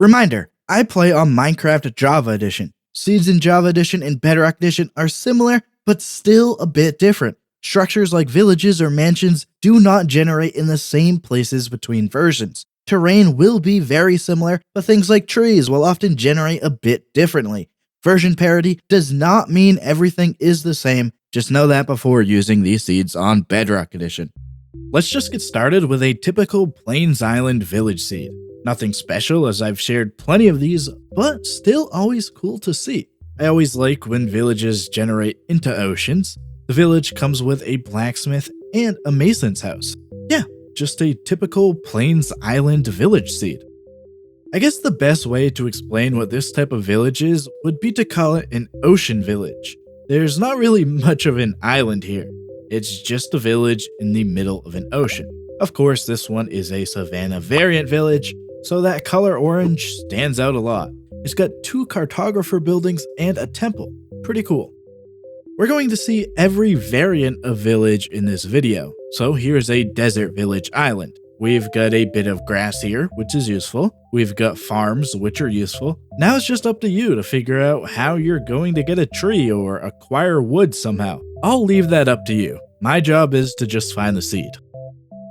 Reminder, I play on Minecraft Java Edition. Seeds in Java Edition and Bedrock Edition are similar, but still a bit different. Structures like villages or mansions do not generate in the same places between versions. Terrain will be very similar, but things like trees will often generate a bit differently. Version parity does not mean everything is the same, just know that before using these seeds on Bedrock Edition. Let's just get started with a typical Plains Island village seed. Nothing special as I've shared plenty of these, but still always cool to see. I always like when villages generate into oceans. The village comes with a blacksmith and a mason's house. Yeah, just a typical Plains Island village seed. I guess the best way to explain what this type of village is would be to call it an ocean village. There's not really much of an island here. It's just a village in the middle of an ocean. Of course, this one is a Savanna variant village, so that color orange stands out a lot. It's got 2 cartographer buildings and a temple. Pretty cool. We're going to see every variant of village in this video. So here's a desert village island. We've got a bit of grass here, which is useful. We've got farms, which are useful. Now it's just up to you to figure out how you're going to get a tree or acquire wood somehow. I'll leave that up to you. My job is to just find the seed.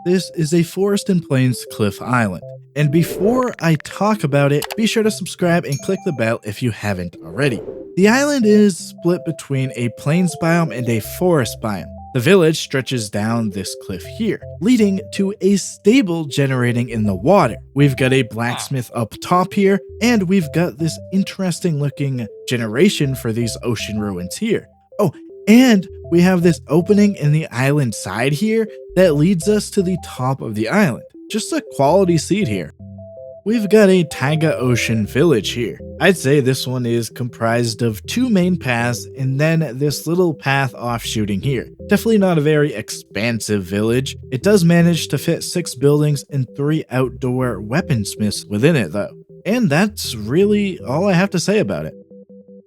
This is a Forest and Plains cliff island. And before I talk about it, be sure to subscribe and click the bell if you haven't already. The island is split between a plains biome and a forest biome. The village stretches down this cliff here, leading to a stable generating in the water. We've got a blacksmith up top here, and we've got this interesting looking generation for these ocean ruins here. Oh, and we have this opening in the island side here that leads us to the top of the island. Just a quality seed here. We've got a Taiga Ocean village here. I'd say this one is comprised of 2 main paths and then this little path offshooting here. Definitely not a very expansive village. It does manage to fit 6 buildings and 3 outdoor weaponsmiths within it though. And that's really all I have to say about it.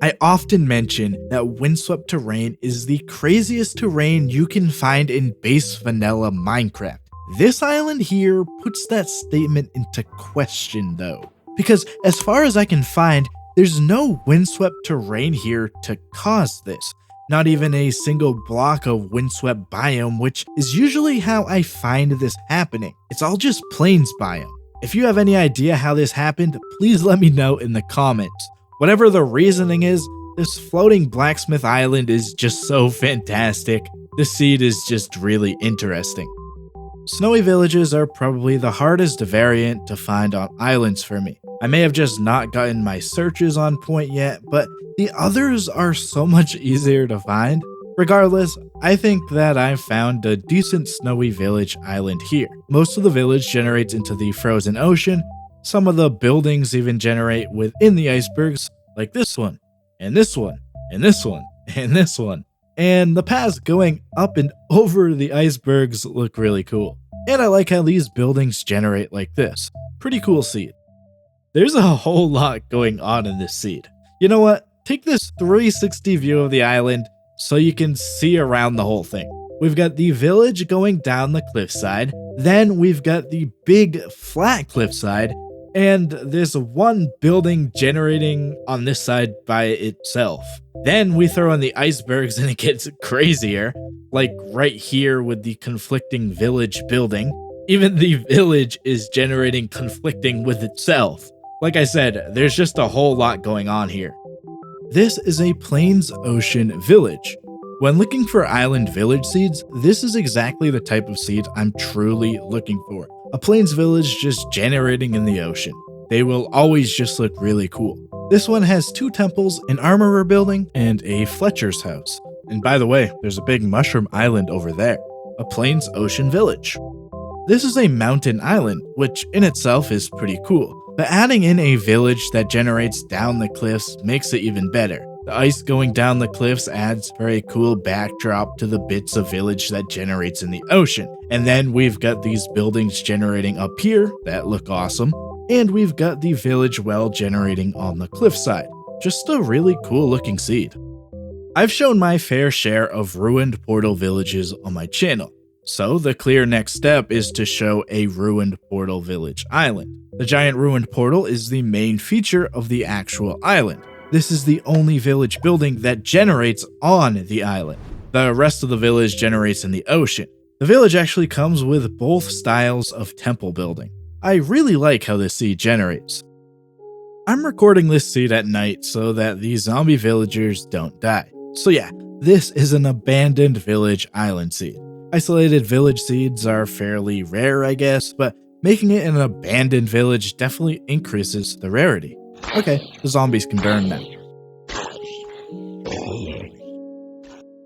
I often mention that windswept terrain is the craziest terrain you can find in base vanilla Minecraft. This island here puts that statement into question though, because as far as I can find, there's no windswept terrain here to cause this. Not even a single block of windswept biome, which is usually how I find this happening. It's all just plains biome. If you have any idea how this happened, please let me know in the comments. Whatever the reasoning is, this floating blacksmith island is just so fantastic. The seed is just really interesting. Snowy villages are probably the hardest variant to find on islands for me. I may have just not gotten my searches on point yet, but the others are so much easier to find. Regardless, I think that I've found a decent snowy village island here. Most of the village generates into the frozen ocean. Some of the buildings even generate within the icebergs, like this one, and this one, and this one, and this one. And the paths going up and over the icebergs look really cool. And I like how these buildings generate like this. Pretty cool seed. There's a whole lot going on in this seed. You know what? Take this 360 view of the island so you can see around the whole thing. We've got the village going down the cliffside. Then we've got the big flat cliffside. And there's one building generating on this side by itself. Then we throw in the icebergs and it gets crazier, like right here with the conflicting village building. Even the village is generating conflicting with itself. Like I said, there's just a whole lot going on here. This is a Plains Ocean village. When looking for island village seeds, this is exactly the type of seed I'm truly looking for. A plains village just generating in the ocean. They will always just look really cool. This one has 2 temples, an armorer building, and a Fletcher's house. And by the way, there's a big mushroom island over there. A Plains Ocean village. This is a mountain island, which in itself is pretty cool. But adding in a village that generates down the cliffs makes it even better. The ice going down the cliffs adds a very cool backdrop to the bits of village that generates in the ocean. And then we've got these buildings generating up here that look awesome. And we've got the village well generating on the cliffside. Just a really cool looking seed. I've shown my fair share of ruined portal villages on my channel. So the clear next step is to show a ruined portal village island. The giant ruined portal is the main feature of the actual island. This is the only village building that generates on the island. The rest of the village generates in the ocean. The village actually comes with both styles of temple building. I really like how this seed generates. I'm recording this seed at night so that the zombie villagers don't die. So yeah, this is an abandoned village island seed. Isolated village seeds are fairly rare, I guess, but making it an abandoned village definitely increases the rarity. Okay, the zombies can burn now.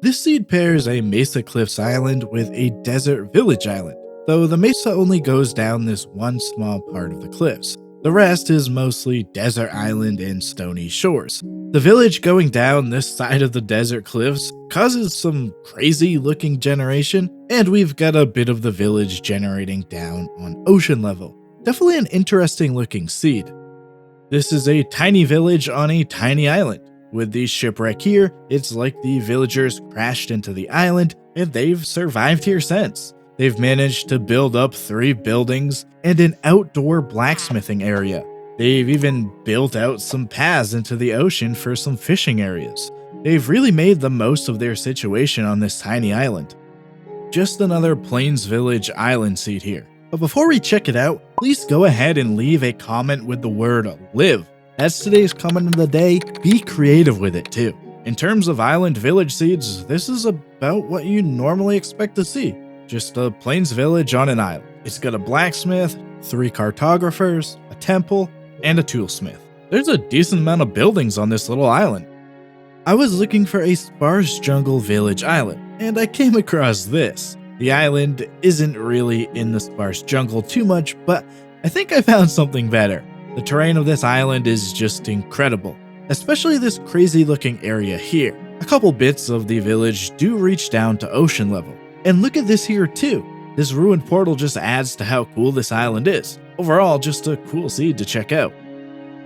This seed pairs a Mesa Cliffs island with a desert village island, though the Mesa only goes down this one small part of the cliffs. The rest is mostly desert island and stony shores. The village going down this side of the desert cliffs causes some crazy looking generation, and we've got a bit of the village generating down on ocean level. Definitely an interesting looking seed. This is a tiny village on a tiny island. With the shipwreck here, it's like the villagers crashed into the island and they've survived here since. They've managed to build up 3 buildings and an outdoor blacksmithing area. They've even built out some paths into the ocean for some fishing areas. They've really made the most of their situation on this tiny island. Just another Plains Village island seed here. But before we check it out, please go ahead and leave a comment with the word live. That's today's comment of the day. Be creative with it too. In terms of island village seeds, this is about what you normally expect to see. Just a Plains village on an island. It's got a blacksmith, 3 cartographers, a temple, and a toolsmith. There's a decent amount of buildings on this little island. I was looking for a sparse jungle village island, and I came across this. The island isn't really in the sparse jungle too much, but I think I found something better. The terrain of this island is just incredible, especially this crazy looking area here. A couple bits of the village do reach down to ocean level. And look at this here too. This ruined portal just adds to how cool this island is. Overall, just a cool seed to check out.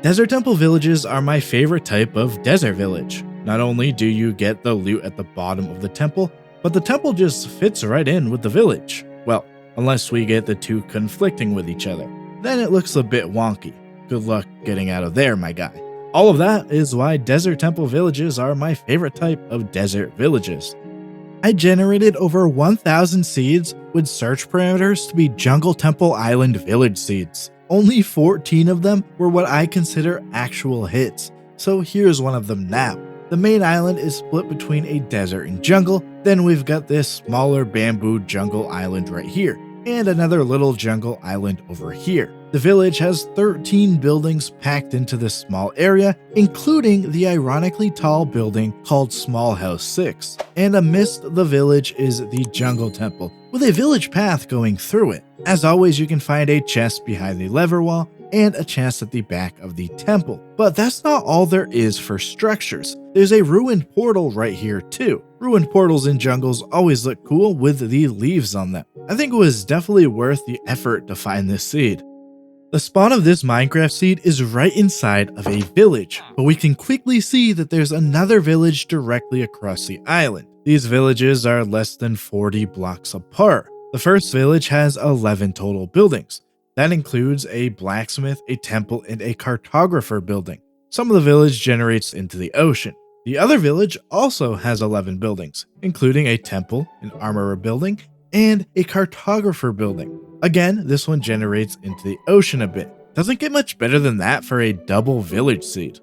Desert temple villages are my favorite type of desert village. Not only do you get the loot at the bottom of the temple, but the temple just fits right in with the village. Well, unless we get the two conflicting with each other. Then it looks a bit wonky. Good luck getting out of there, my guy. All of that is why desert temple villages are my favorite type of desert villages. I generated over 1,000 seeds with search parameters to be Jungle Temple Island village seeds. Only 14 of them were what I consider actual hits, so here's one of them now. The main island is split between a desert and jungle, then we've got this smaller bamboo jungle island right here, and another little jungle island over here. The village has 13 buildings packed into this small area, including the ironically tall building called Small House 6. And amidst the village is the Jungle Temple, with a village path going through it. As always, you can find a chest behind the lever wall, and a chest at the back of the temple. But that's not all there is for structures. There's a ruined portal right here too. Ruined portals in jungles always look cool with the leaves on them. I think it was definitely worth the effort to find this seed. The spawn of this Minecraft seed is right inside of a village, but we can quickly see that there's another village directly across the island. These villages are less than 40 blocks apart. The first village has 11 total buildings. That includes a blacksmith, a temple, and a cartographer building. Some of the village generates into the ocean. The other village also has 11 buildings, including a temple, an armorer building, and a cartographer building. Again, this one generates into the ocean a bit. Doesn't get much better than that for a double village seed.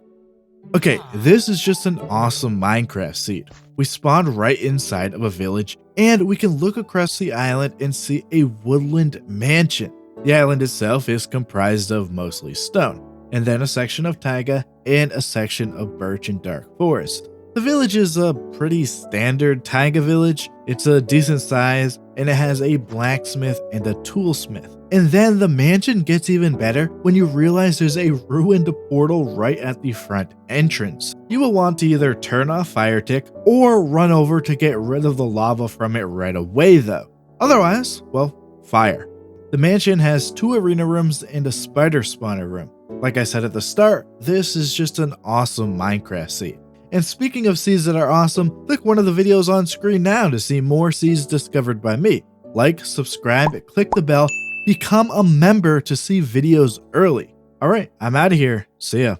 Okay, this is just an awesome Minecraft seed. We spawned right inside of a village, and we can look across the island and see a woodland mansion. The island itself is comprised of mostly stone, and then a section of taiga and a section of birch and dark forest. The village is a pretty standard taiga village. It's a decent size, and it has a blacksmith and a toolsmith. And then the mansion gets even better when you realize there's a ruined portal right at the front entrance. You will want to either turn off fire tick or run over to get rid of the lava from it right away though. Otherwise, well, fire. The mansion has 2 arena rooms and a spider spawner room. Like I said at the start, this is just an awesome Minecraft seed. And speaking of seeds that are awesome, click one of the videos on screen now to see more seeds discovered by me. Like, subscribe, click the bell, become a member to see videos early. All right, I'm out of here. See ya.